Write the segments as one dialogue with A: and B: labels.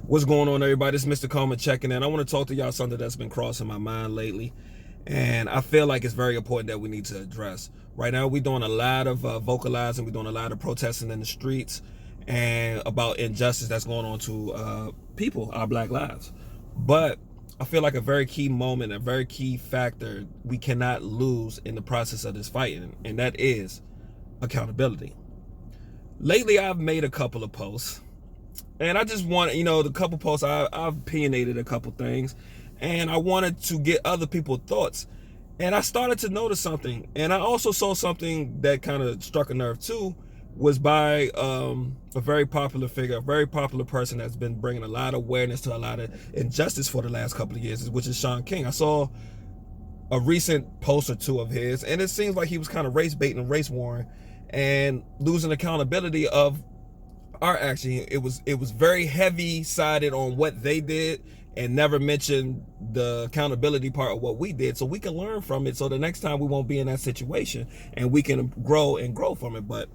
A: What's going on, everybody? It's Mr. Coleman checking in. I want to talk to y'all something that's been crossing my mind lately, and I feel like it's very important that we need to address. Right now, we're doing a lot of vocalizing, we're doing a lot of protesting in the streets, and about injustice that's going on to people, our Black lives. But I feel like a very key moment, a very key factor we cannot lose in the process of this fighting, and that is accountability. Lately, I've made a couple of posts. And I just want, the couple posts, I've opinionated a couple things, and I wanted to get other people's thoughts. And I started to notice something, and I also saw something that kind of struck a nerve too, was by a very popular figure, a very popular person that's been bringing a lot of awareness to a lot of injustice for the last couple of years, which is Sean King. I saw a recent post or two of his, and it seems like he was kind of race baiting, race warring, and losing accountability of our action. It was very heavy sided on what they did and never mentioned the accountability part of what we did, so we can learn from it, so the next time we won't be in that situation and we can grow from it. But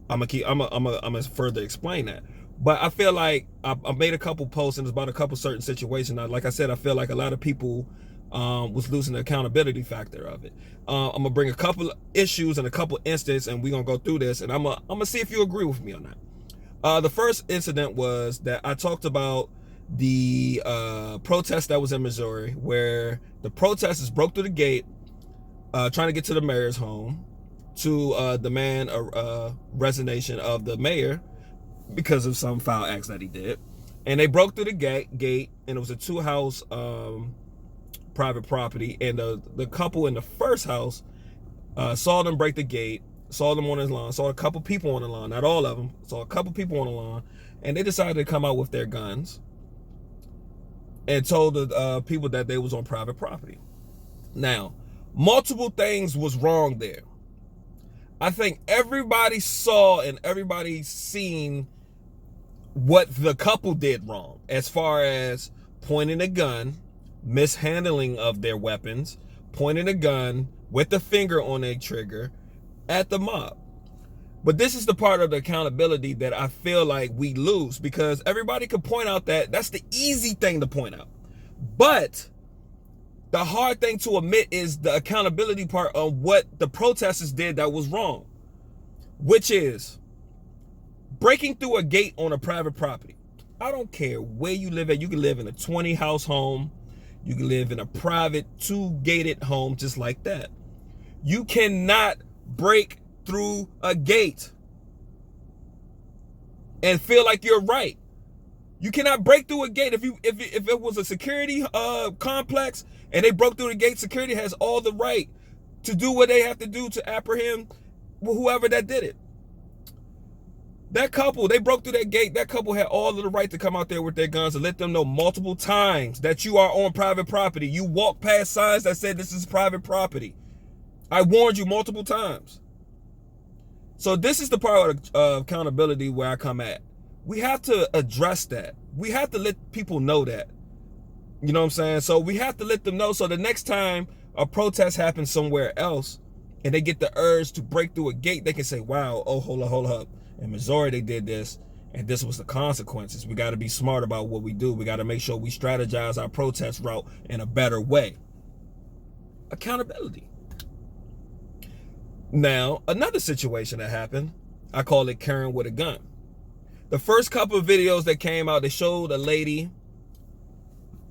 A: I'm gonna further explain that. But I feel like I made a couple posts, and it's about a couple certain situations. Like I said, I feel like a lot of people was losing the accountability factor of it. I'm gonna bring a couple issues and a couple instances, and we're gonna go through this, and I'm gonna see if you agree with me on that. The first incident was that I talked about the protest that was in Missouri, where the protesters broke through the gate, trying to get to the mayor's home to demand a resignation of the mayor because of some foul acts that he did. And they broke through the gate, and it was a two-house private property, and the couple in the first house saw them break the gate, saw them on his lawn, saw a couple people on the lawn, not all of them, saw a couple people on the lawn, and they decided to come out with their guns and told the people that they was on private property. Now, multiple things was wrong there. I think everybody saw and everybody seen what the couple did wrong, as far as pointing a gun, mishandling of their weapons, pointing a gun with the finger on a trigger at the mob. But this is the part of the accountability that I feel like we lose, because everybody could point out that that's the easy thing to point out. But the hard thing to admit is the accountability part of what the protesters did that was wrong, which is breaking through a gate on a private property. I don't care where you live at. You can live in a 20-house home. You can live in a private 2-gated home just like that. You cannot break through a gate and feel like you're right. You cannot break through a gate. If it was a security complex and they broke through the gate, security has all the right to do what they have to do to apprehend whoever that did it. That couple, they broke through that gate. That couple had all of the right to come out there with their guns and let them know multiple times that you are on private property. You walked past signs that said this is private property. I warned you multiple times. So this is the part of accountability where I come at. We have to address that. We have to let people know that. You know what I'm saying? So we have to let them know, so the next time a protest happens somewhere else and they get the urge to break through a gate, they can say, wow, oh, hold up. In Missouri, they did this, and this was the consequences. We got to be smart about what we do. We got to make sure we strategize our protest route in a better way. Accountability. Now, another situation that happened, I call it Karen with a gun. The first couple of videos that came out, they showed a lady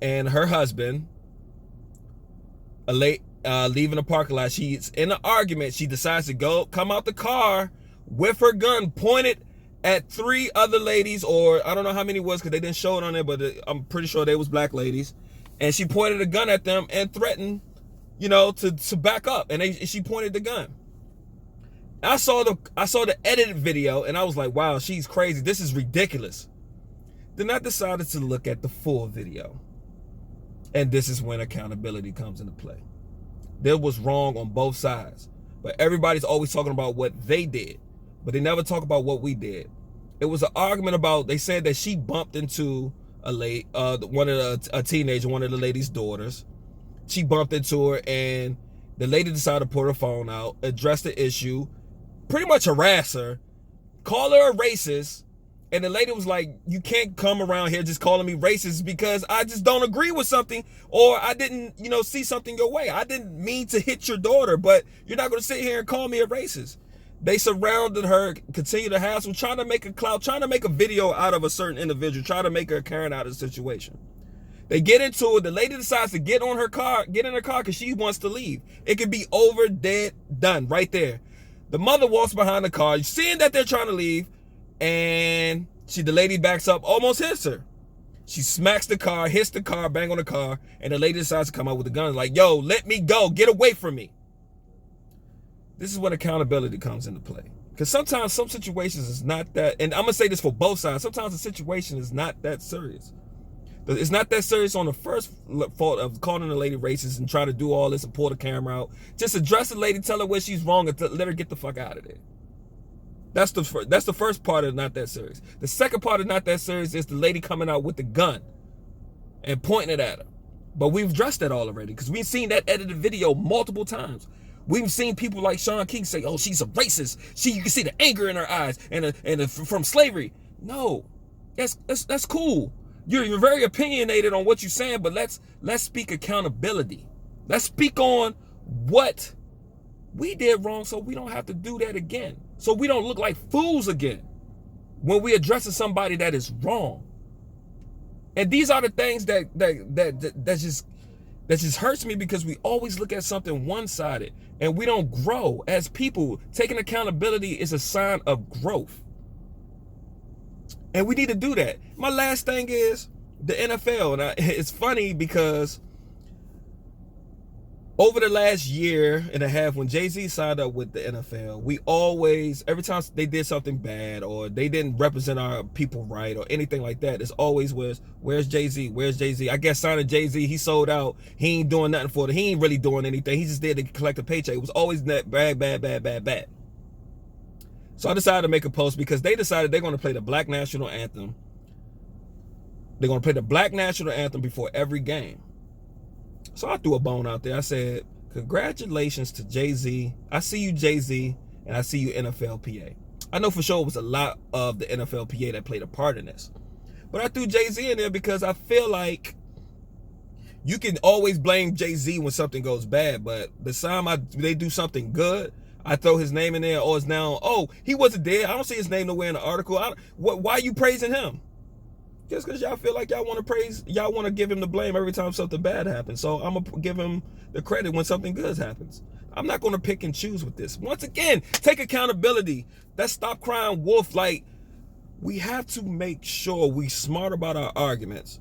A: and her husband leaving a parking lot. She's in an argument. She decides to come out the car with her gun pointed at 3 other ladies, or I don't know how many it was because they didn't show it on there, but I'm pretty sure they was black ladies. And she pointed a gun at them and threatened, to back up. And she pointed the gun. I saw the edited video, and I was like, wow, she's crazy. This is ridiculous. Then I decided to look at the full video. And this is when accountability comes into play. There was wrong on both sides, but everybody's always talking about what they did, but they never talk about what we did. It was an argument about, they said that she bumped into a teenager, one of the lady's daughters. She bumped into her, and the lady decided to put her phone out, address the issue, pretty much harass her, call her a racist, And the lady was like, you can't come around here just calling me racist because I just don't agree with something, or I didn't, see something your way. I didn't mean to hit your daughter, but you're not going to sit here and call me a racist. They surrounded her, continue to hassle, trying to make a clout, trying to make a video out of a certain individual, trying to make her Karen out of the situation. They get into it. The lady decides to get in her car because she wants to leave. It could be over, dead, done, right there. The mother walks behind the car, seeing that they're trying to leave, and the lady backs up, almost hits her. She smacks the car, hits the car, bang on the car, and the lady decides to come out with a gun, like, yo, let me go, get away from me. This is when accountability comes into play. Because sometimes some situations is not that, and I'm going to say this for both sides, sometimes the situation is not that serious. It's not that serious on the first fault of calling the lady racist and trying to do all this and pull the camera out. Just address the lady, tell her where she's wrong, and let her get the fuck out of there. That's the first part of not that serious. The second part of not that serious is the lady coming out with the gun and pointing it at her. But we've addressed that all already because we've seen that edited video multiple times. We've seen people like Sean King say, "Oh, she's a racist. You can see the anger in her eyes and from slavery." No, that's cool. You're very opinionated on what you're saying, but let's speak accountability. Let's speak on what we did wrong so we don't have to do that again. So we don't look like fools again when we addressing somebody that is wrong. And these are the things that just hurts me, because we always look at something one-sided and we don't grow as people. Taking accountability is a sign of growth. And we need to do that. My last thing is the NFL. And it's funny because over the last year and a half, when Jay-Z signed up with the NFL, we always, every time they did something bad or they didn't represent our people right or anything like that, it's always where's Jay-Z? Where's Jay-Z? I guess signing Jay-Z, he sold out. He ain't doing nothing for it. He ain't really doing anything. He just did to collect a paycheck. It was always that bad. So I decided to make a post because they decided they're going to play the Black National Anthem. They're going to play the Black National Anthem before every game. So I threw a bone out there. I said, congratulations to Jay-Z. I see you, Jay-Z, and I see you, NFLPA. I know for sure it was a lot of the NFLPA that played a part in this. But I threw Jay-Z in there because I feel like you can always blame Jay-Z when something goes bad, but the time they do something good, I throw his name in there, or it's now, oh, he wasn't there. I don't see his name nowhere in the article. Why are you praising him? Just because y'all feel like y'all want to give him the blame every time something bad happens. So I'm going to give him the credit when something good happens. I'm not going to pick and choose with this. Once again, take accountability. Let's stop crying wolf. Like, we have to make sure we smart about our arguments.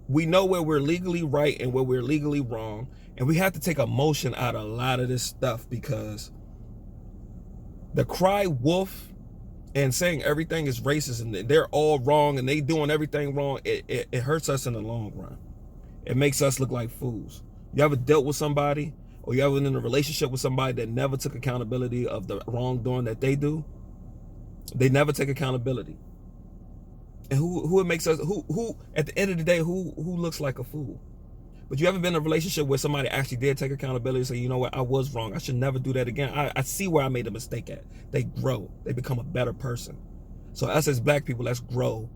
A: We know where we're legally right and where we're legally wrong. And we have to take emotion out of a lot of this stuff, because the cry wolf and saying everything is racist and they're all wrong and they doing everything wrong, it hurts us in the long run. It makes us look like fools. You ever dealt with somebody, or you ever in a relationship with somebody that never took accountability of the wrongdoing that they do? They never take accountability. And who it makes us, who at the end of the day, who looks like a fool? But you ever been in a relationship where somebody actually did take accountability and say, you know what, I was wrong. I should never do that again. I see where I made a mistake at. They grow. They become a better person. So us as black people, let's grow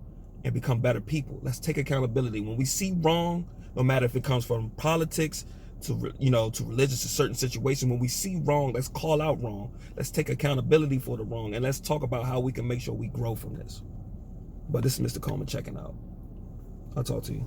A: and become better people. Let's take accountability. When we see wrong, no matter if it comes from politics to religious, to certain situations, when we see wrong, let's call out wrong. Let's take accountability for the wrong. And let's talk about how we can make sure we grow from this. But this is Mr. Coleman checking out. I'll talk to you.